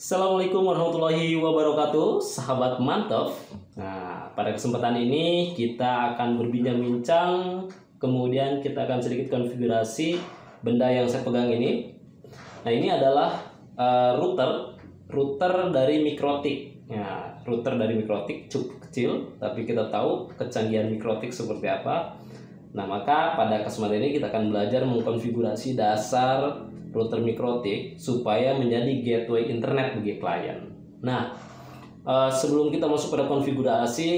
Assalamualaikum warahmatullahi wabarakatuh, sahabat mantap. Nah, pada kesempatan ini kita akan berbincang-bincang, kemudian kita akan sedikit konfigurasi benda yang saya pegang ini. Nah, ini adalah router dari Mikrotik. Ya, router dari Mikrotik cukup kecil, tapi kita tahu kecanggihan Mikrotik seperti apa. Nah, maka pada kesempatan ini kita akan belajar mengkonfigurasi dasar router Mikrotik supaya menjadi gateway internet bagi klien. Nah, sebelum kita masuk pada konfigurasi,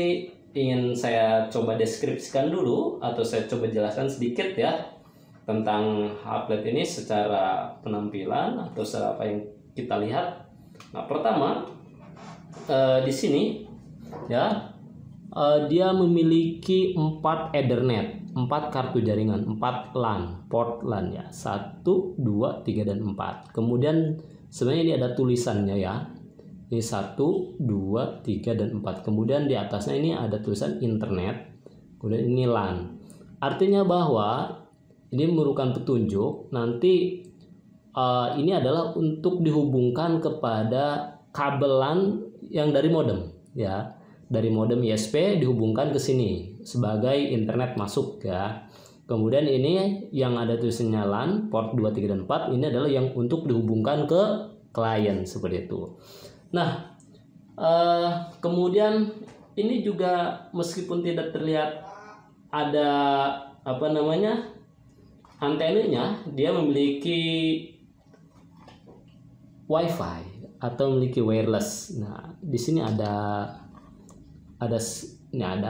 ingin saya coba deskripsikan dulu atau saya coba jelaskan sedikit ya tentang Hublet ini secara penampilan atau secara apa yang kita lihat. Nah, pertama di sini ya dia memiliki 4 Ethernet, 4 kartu jaringan, 4 LAN, port LAN ya, 1, 2, 3, dan 4. Kemudian sebenarnya ini ada tulisannya ya, ini 1, 2, 3, dan 4. Kemudian di atasnya ini ada tulisan internet, kemudian ini LAN. Artinya bahwa ini merupakan petunjuk nanti ini adalah untuk dihubungkan kepada kabel LAN yang dari modem ya. Dari modem ISP dihubungkan ke sini sebagai internet masuk ya. Kemudian ini yang ada tulisannya LAN port 2, 3, dan 4 ini adalah yang untuk dihubungkan ke klien seperti itu. Nah, kemudian ini juga meskipun tidak terlihat ada apa namanya antenanya, dia memiliki WiFi atau memiliki wireless. Nah, di sini ada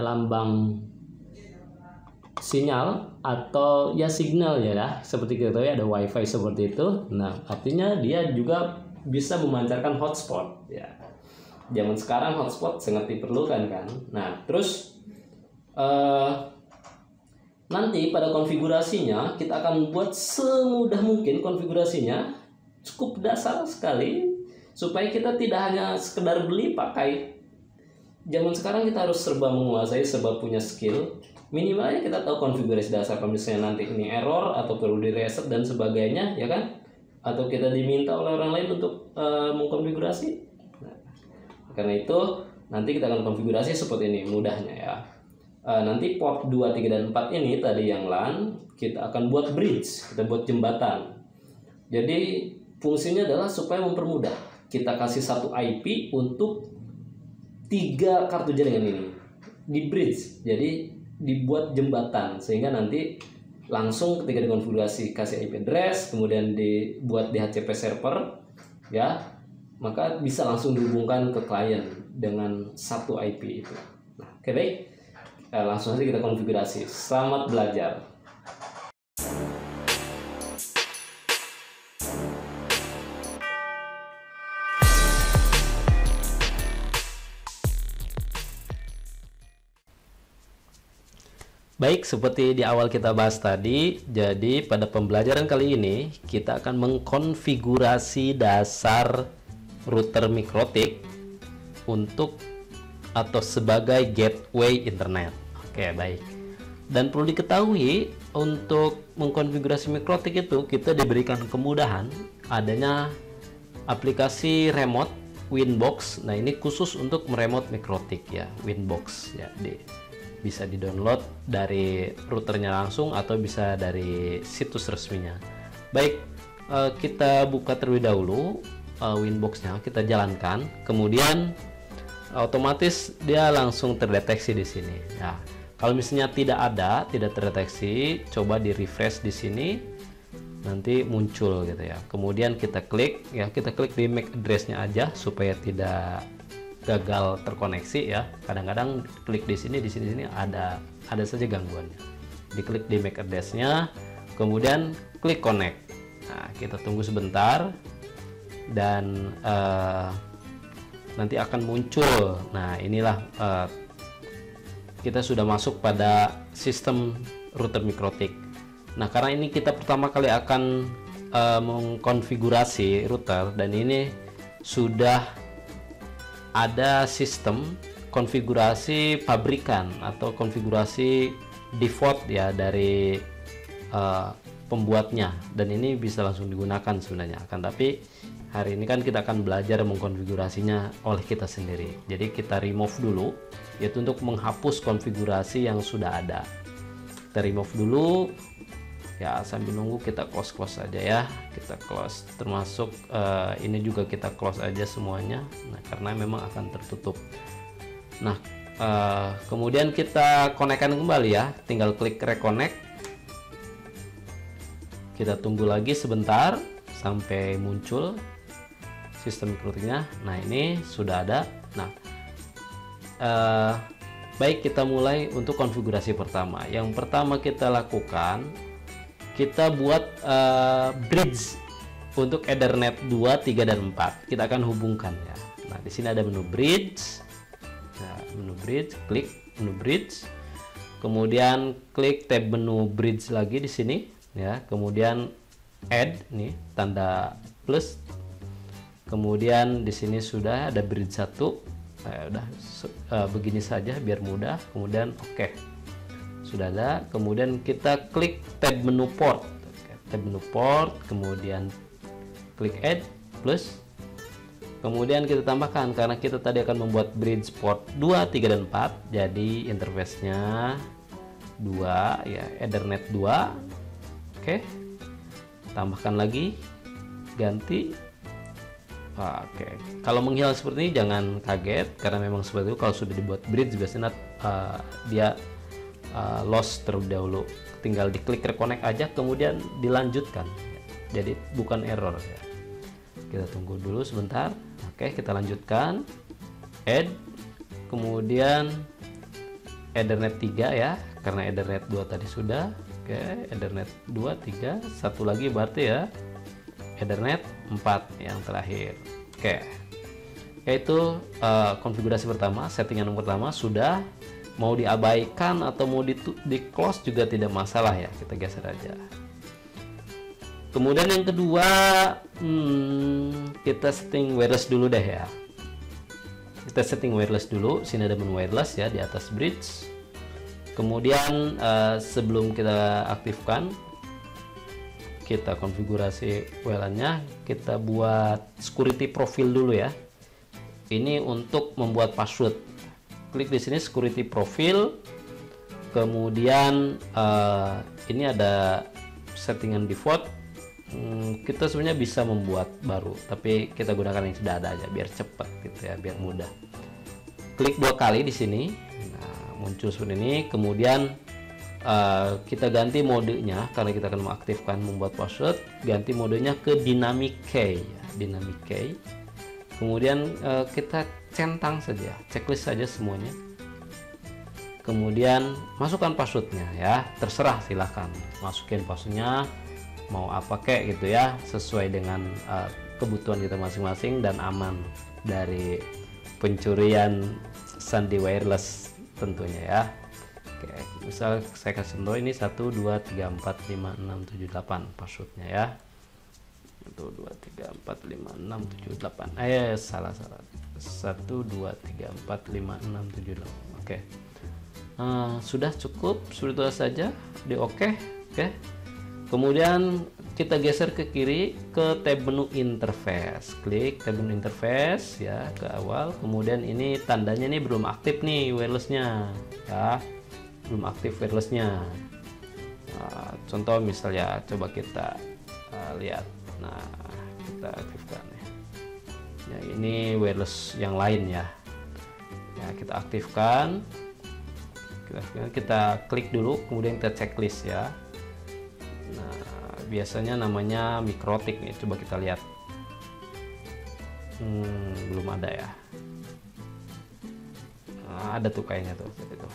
lambang sinyal atau ya signal ya, seperti kita tahu ya, ada WiFi seperti itu. Nah, artinya dia juga bisa memancarkan hotspot ya. Zaman sekarang hotspot sangat diperlukan kan. Nah, terus nanti pada konfigurasinya kita akan buat semudah mungkin konfigurasinya, cukup dasar sekali supaya kita tidak hanya sekedar beli pakai. Zaman sekarang kita harus serba menguasai, serba punya skill. Minimalnya kita tahu konfigurasi dasar, kalau misalnya nanti ini error atau perlu di reset dan sebagainya ya kan, atau kita diminta oleh orang lain untuk mengkonfigurasi. Nah, karena itu nanti kita akan konfigurasi seperti ini mudahnya ya. Nanti port 2, 3, dan 4 ini tadi yang LAN kita akan buat bridge, kita buat jembatan. Jadi fungsinya adalah supaya mempermudah, kita kasih satu IP untuk 3 kartu jaringan ini di bridge, jadi dibuat jembatan sehingga nanti langsung ketika dikonfigurasi kasih IP address, kemudian dibuat DHCP server ya, maka bisa langsung dihubungkan ke klien dengan satu IP itu. Nah, oke baik, langsung saja kita konfigurasi. Selamat belajar. Baik, seperti di awal kita bahas tadi, jadi pada pembelajaran kali ini kita akan mengkonfigurasi dasar router Mikrotik untuk atau sebagai gateway internet. Oke, baik. Dan perlu diketahui untuk mengkonfigurasi Mikrotik itu kita diberikan kemudahan adanya aplikasi remote Winbox. Nah, ini khusus untuk meremote Mikrotik ya, Winbox ya. Bisa di-download dari routernya langsung atau bisa dari situs resminya. Baik, kita buka terlebih dahulu Winbox-nya, kita jalankan, kemudian otomatis dia langsung terdeteksi di sini. Nah, kalau misalnya tidak terdeteksi, coba di refresh di sini, nanti muncul gitu ya. Kemudian kita klik di MAC address-nya aja supaya tidak gagal terkoneksi ya. Kadang-kadang klik di sini ada saja gangguannya. Diklik di MAC address-nya, kemudian klik connect. Nah, kita tunggu sebentar dan nanti akan muncul. Nah, inilah kita sudah masuk pada sistem router Mikrotik. Nah, karena ini kita pertama kali akan mengkonfigurasi router dan ini sudah ada sistem konfigurasi pabrikan atau konfigurasi default ya dari pembuatnya, dan ini bisa langsung digunakan sebenarnya, akan tapi Hari ini kan kita akan belajar mengkonfigurasinya oleh kita sendiri. Jadi kita remove dulu, yaitu untuk menghapus konfigurasi yang sudah ada. Kita remove dulu, ya sambil nunggu kita close aja ya. Kita close, termasuk ini juga kita close aja semuanya. Nah, karena memang akan tertutup. Nah, kemudian kita konekkan kembali ya. Tinggal klik reconnect. Kita tunggu lagi sebentar sampai muncul sistem mikrotiknya. Nah, ini sudah ada. Nah, baik, kita mulai untuk konfigurasi pertama. Yang pertama kita lakukan, kita buat bridge untuk Ethernet 2, 3, dan 4. Kita akan hubungkan ya. Nah, di sini ada menu bridge. Nah, menu bridge, klik menu bridge. Kemudian klik tab menu bridge lagi di sini ya. Kemudian add nih tanda plus. Kemudian di sini sudah ada bridge 1. Nah, udah begini saja biar mudah. Kemudian oke. Sudah ada. Kemudian kita klik tab menu port. Tab menu port, kemudian klik add plus. Kemudian kita tambahkan, karena kita tadi akan membuat bridge port 2, 3, dan 4. Jadi interface-nya 2 ya, Ethernet 2. Oke. Tambahkan lagi, ganti. Oke, kalau menghilang seperti ini jangan kaget, karena memang seperti itu. Kalau sudah dibuat bridge biasanya dia lost terlebih dahulu. Tinggal diklik reconnect aja, kemudian dilanjutkan. Jadi bukan error ya. Kita tunggu dulu sebentar. Oke, kita lanjutkan. Add, kemudian Ethernet 3 ya, karena Ethernet 2 tadi sudah. Oke, Ethernet 2, 3, satu lagi berarti ya Ethernet 4 yang terakhir. Oke, yaitu konfigurasi pertama, settingan yang pertama sudah. Mau diabaikan atau mau di close juga tidak masalah ya, kita geser aja. Kemudian yang kedua, kita setting wireless dulu deh ya. Kita setting wireless dulu. Sini ada menu wireless ya di atas bridge. Kemudian sebelum kita aktifkan, kita konfigurasi WLAN-nya, kita buat security profile dulu ya. Ini untuk membuat password. Klik di sini security profile. Kemudian ini ada settingan default. Kita sebenarnya bisa membuat baru, tapi kita gunakan yang sudah ada aja biar cepat gitu ya, biar mudah. Klik 2 kali di sini. Nah, muncul seperti ini. Kemudian kita ganti modenya, karena kita akan mengaktifkan membuat password. Ganti modenya ke dynamic key ya, dynamic key. Kemudian kita centang saja, checklist saja semuanya. Kemudian masukkan passwordnya ya, terserah, silahkan masukin passwordnya mau apa kek gitu ya, sesuai dengan kebutuhan kita masing-masing dan aman dari pencurian sandi wireless tentunya ya. Oke, misal saya kasih contoh ini 1 2 3 4 5 6 7 8 passwordnya ya. 1 2 3 4 5 6 7 8. Salah. 1 2 3 4 5 6 7 8. Oke. Sudah cukup, seperti itu saja. Di oke. Kemudian kita geser ke kiri ke tab menu interface. Klik tab menu interface ya ke awal. Kemudian ini tandanya nih belum aktif nih wirelessnya ya. Belum aktif wirelessnya. Contoh misalnya, coba kita lihat. Nah, kita aktifkan ya. Ya, ini wireless yang lain ya. Ya, kita aktifkan. Kita klik dulu, kemudian kita checklist ya. Nah, biasanya namanya mikrotik nih. Coba kita lihat. Belum ada ya. Ada tuh kayaknya tuh itu.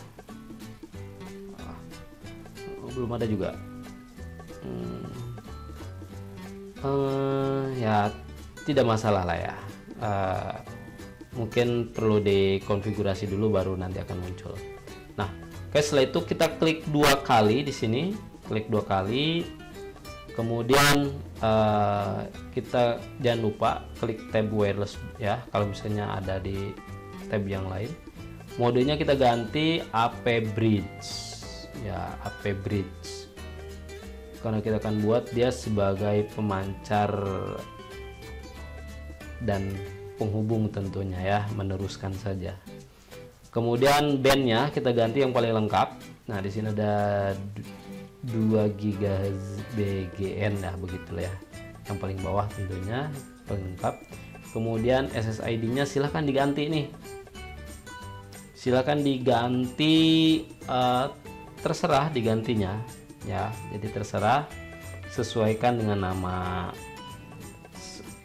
Belum ada juga. Ya tidak masalah lah ya. Mungkin perlu dikonfigurasi dulu baru nanti akan muncul. Nah, setelah itu kita klik 2 kali di sini, klik 2 kali. Kemudian kita jangan lupa klik tab wireless ya, kalau misalnya ada di tab yang lain. Modenya kita ganti AP Bridge ya, AP Bridge, karena kita akan buat dia sebagai pemancar dan penghubung tentunya ya, meneruskan saja. Kemudian bandnya kita ganti yang paling lengkap. Nah di sini ada 2 GHz BGN ya, begitulah ya, yang paling bawah tentunya paling lengkap. Kemudian SSID-nya silahkan diganti nih, silahkan diganti, terserah digantinya ya, jadi terserah, sesuaikan dengan nama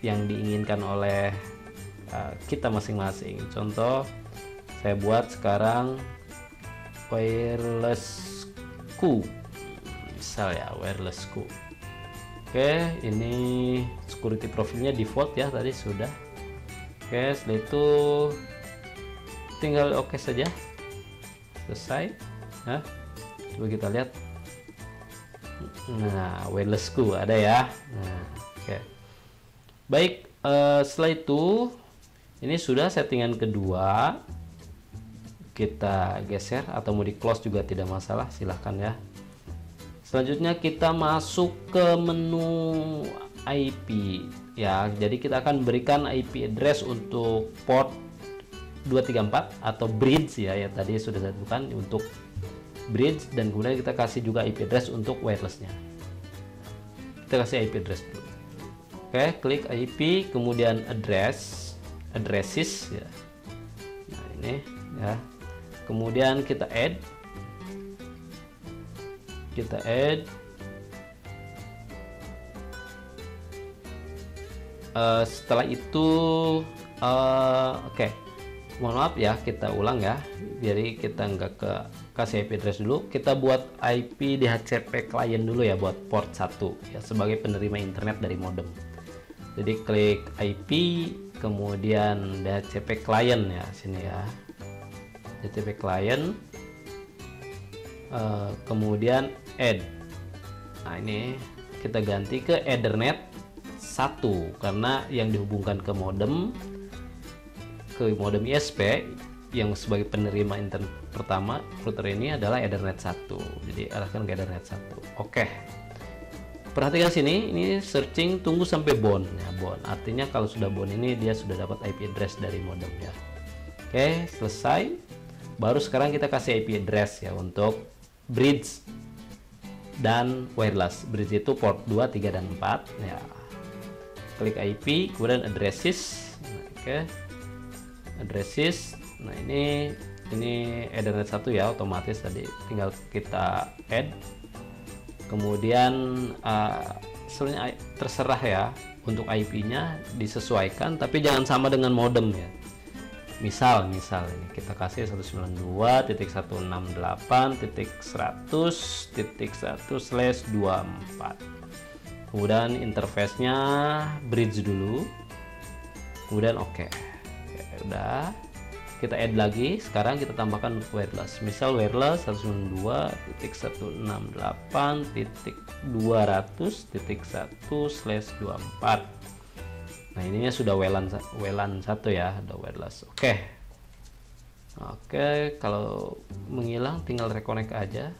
yang diinginkan oleh kita masing-masing. Contoh saya buat sekarang wirelessku, misal ya, wirelessku. Oke, ini security profilnya default ya, tadi sudah. Oke, setelah itu tinggal oke saja, selesai. Nah, coba kita lihat. Nah, wirelessku ada ya. Nah, oke. Baik, setelah itu ini sudah settingan kedua. Kita geser atau mau di close juga tidak masalah, silahkan ya. Selanjutnya kita masuk ke menu IP ya. Jadi kita akan berikan IP address untuk port 234 atau bridge ya, yang tadi sudah saya tentukan untuk bridge, dan kemudian kita kasih juga IP address untuk wirelessnya. Kita kasih IP address dulu. Oke, klik IP, kemudian addresses ya. Nah ini ya. Kemudian kita add, setelah itu oke, mohon maaf ya, kita ulang ya, jadi kita nggak kasih IP address dulu, kita buat IP DHCP client dulu ya, buat port 1 ya, sebagai penerima internet dari modem. Jadi klik IP, kemudian DHCP client ya, sini ya, DHCP client, kemudian add. Nah ini kita ganti ke Ethernet 1 karena yang dihubungkan ke modem ISP yang sebagai penerima internet pertama router ini adalah Ethernet 1. Jadi arahkan ke Ethernet 1. Oke. Perhatikan sini, ini searching tunggu sampai bound ya, bound. Artinya kalau sudah bound ini dia sudah dapat IP address dari modem ya. Oke, selesai. Baru sekarang kita kasih IP address ya untuk bridge dan wireless. Bridge itu port 2, 3 dan 4 ya. Klik IP, kemudian addresses. Oke. Addresses. Nah, ini Ethernet 1 ya, otomatis tadi tinggal kita add. Kemudian sebenarnya terserah ya untuk IP-nya disesuaikan, tapi jangan sama dengan modem ya. Misal ini kita kasih 192.168.100.1/24. Kemudian interface-nya bridge dulu. Kemudian oke. Udah. Kita add lagi. Sekarang kita tambahkan wireless. Misal wireless 192.168.200.1/24. Nah ininya sudah WLAN 1 ya, ada wireless. Oke, kalau menghilang tinggal reconnect aja,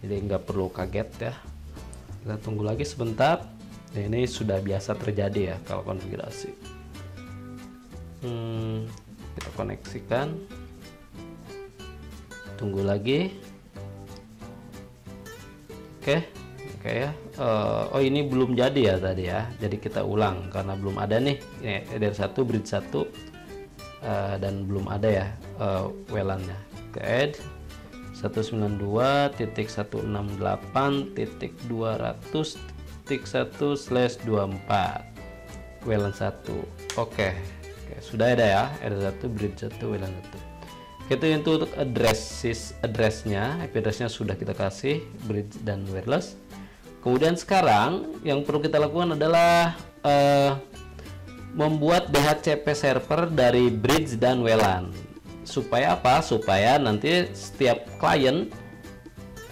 jadi nggak perlu kaget ya. Kita tunggu lagi sebentar. Nah, ini sudah biasa terjadi ya kalau konfigurasi. Kita koneksikan, tunggu lagi. Oke ya. Oh ini belum jadi ya tadi ya, jadi kita ulang karena belum ada nih dari 1 bridge 1 dan belum ada ya WLAN-nya. Ke add 192.168.200.1/24 WLAN 1. Oke, sudah ada ya, ada 1 bridge 1 WLAN 1. Itu untuk addressnya, IP addressnya sudah kita kasih, bridge dan wireless. Kemudian sekarang yang perlu kita lakukan adalah membuat DHCP server dari bridge dan WLAN. Supaya apa? Supaya nanti setiap klien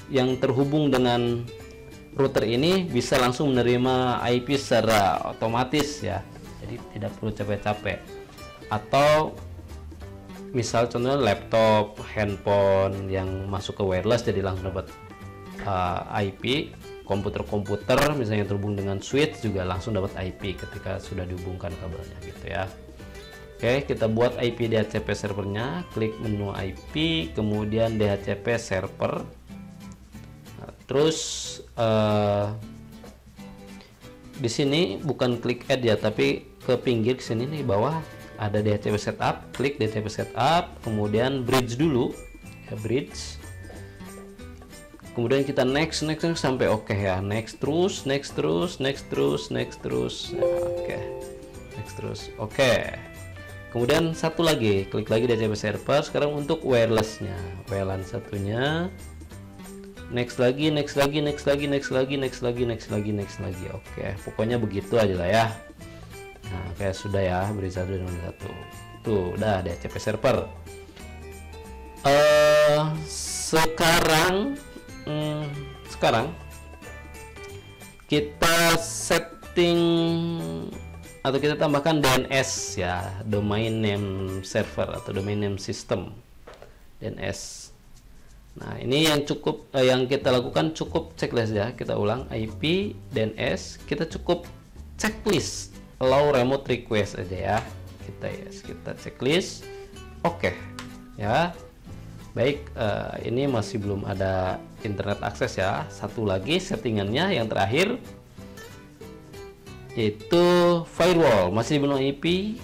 yang terhubung dengan router ini bisa langsung menerima IP secara otomatis ya. Jadi tidak perlu capek-capek. Atau misal contohnya laptop, handphone yang masuk ke wireless jadi langsung dapat IP. komputer-komputer misalnya terhubung dengan switch juga langsung dapat IP ketika sudah dihubungkan kabelnya gitu ya. Oke, kita buat IP DHCP servernya, klik menu IP, kemudian DHCP server. Nah, terus di sini bukan klik add ya, tapi ke pinggir sini nih bawah ada DHCP setup, klik DHCP setup, kemudian bridge dulu ya, bridge. Kemudian kita next sampai oke ya, next terus ya, oke. Next terus, oke. Kemudian satu lagi, klik lagi DHCP server. Sekarang untuk wirelessnya, WLAN satunya, next lagi, oke. Pokoknya begitu aja lah ya. Nah, kayak sudah ya, beri satu dan satu. Tuh, udah DHCP server. Sekarang kita setting atau kita tambahkan DNS ya, domain name server atau domain name system, DNS. Nah, ini yang cukup yang kita lakukan cukup checklist ya. Kita ulang, IP DNS, kita cukup checklist allow remote request aja ya. Kita checklist. Oke. Ya. Baik, ini masih belum ada internet akses ya. Satu lagi settingannya yang terakhir itu firewall, masih belum IP.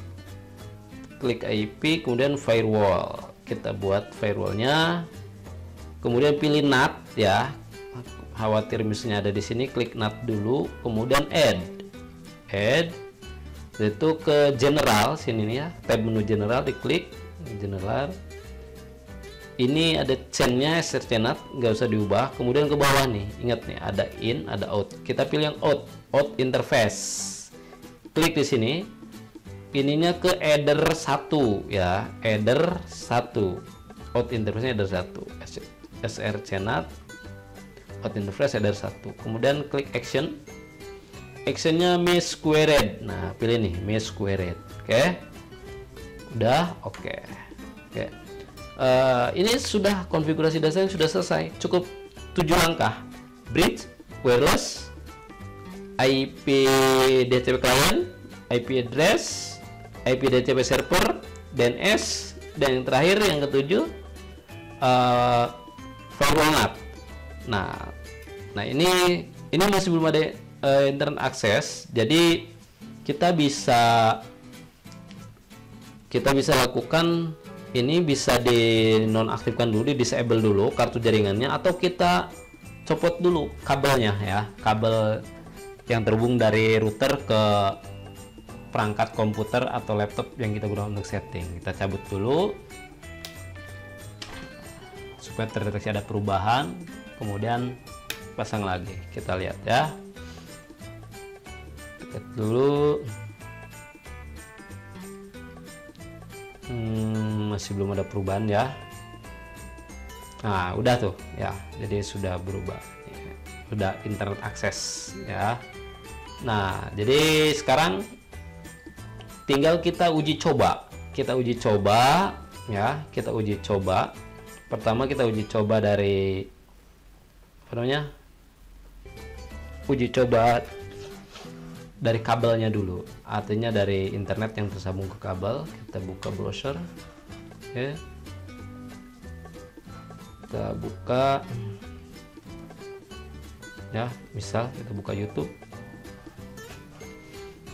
Klik IP, kemudian firewall. Kita buat firewallnya, kemudian pilih NAT ya. Khawatir misalnya ada di sini, klik NAT dulu, kemudian add, itu ke general sini nih ya, tab menu general, diklik general. Ini ada chainnya, search NAT, nggak usah diubah. Kemudian ke bawah nih, ingat nih ada in, ada out. Kita pilih yang out interface. Klik di sini. Ininya ke header 1 ya, header 1. Out interface header 1. SRC NAT, out interface header 1. Kemudian klik action. Actionnya mesh squared. Nah, pilih nih mesh squared. Oke. Udah, oke. Ini sudah konfigurasi dasarnya sudah selesai, cukup 7 langkah: bridge, wireless, IP DHCP client, IP address, IP DHCP server, DNS, dan yang terakhir yang ketujuh firewall NAT. Nah ini masih belum ada internet akses, jadi kita bisa lakukan ini, bisa dinonaktifkan dulu, di disable dulu kartu jaringannya, atau kita copot dulu kabelnya ya, kabel yang terhubung dari router ke perangkat komputer atau laptop yang kita gunakan untuk setting. Kita cabut dulu supaya terdeteksi ada perubahan, kemudian pasang lagi. Kita lihat ya, kita dulu. Masih belum ada perubahan ya. Nah, udah tuh ya, jadi sudah berubah ya, udah internet akses ya. Nah, jadi sekarang tinggal kita uji coba ya. Kita uji coba. Pertama kita uji coba dari uji coba dari kabelnya dulu, artinya dari internet yang tersambung ke kabel. Kita buka browser. Oke. Kita buka ya, misal kita buka YouTube.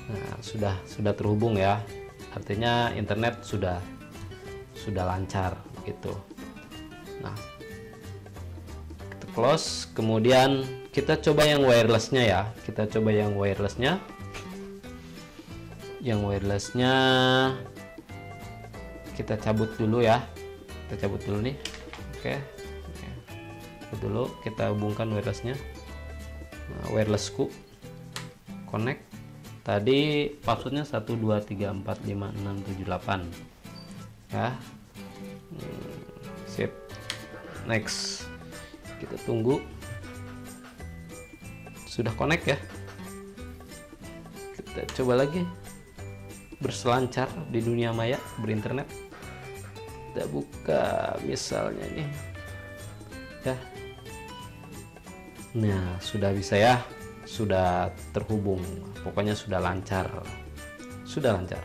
Nah, sudah terhubung ya, artinya internet sudah lancar gitu. Nah, kita close, kemudian kita coba yang wirelessnya ya. Yang wirelessnya kita cabut dulu ya. Kita cabut dulu nih. Oke. Dulu kita hubungkan wirelessnya. Nah, wirelessku connect. Tadi passwordnya 1234567 ya. Sip. Next. Kita tunggu. Sudah connect ya. Kita coba lagi berselancar di dunia maya, berinternet. Kita buka misalnya nih ya, Nah, sudah bisa ya, sudah terhubung, pokoknya sudah lancar, sudah lancar.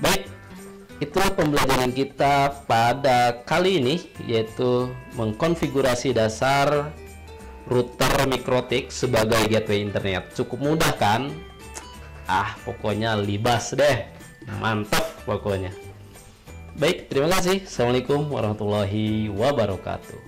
Baik, itulah pembelajaran kita pada kali ini, yaitu mengkonfigurasi dasar router Mikrotik sebagai gateway internet. Cukup mudah kan? Pokoknya libas deh, mantap pokoknya. Baik, terima kasih. Assalamualaikum warahmatullahi wabarakatuh.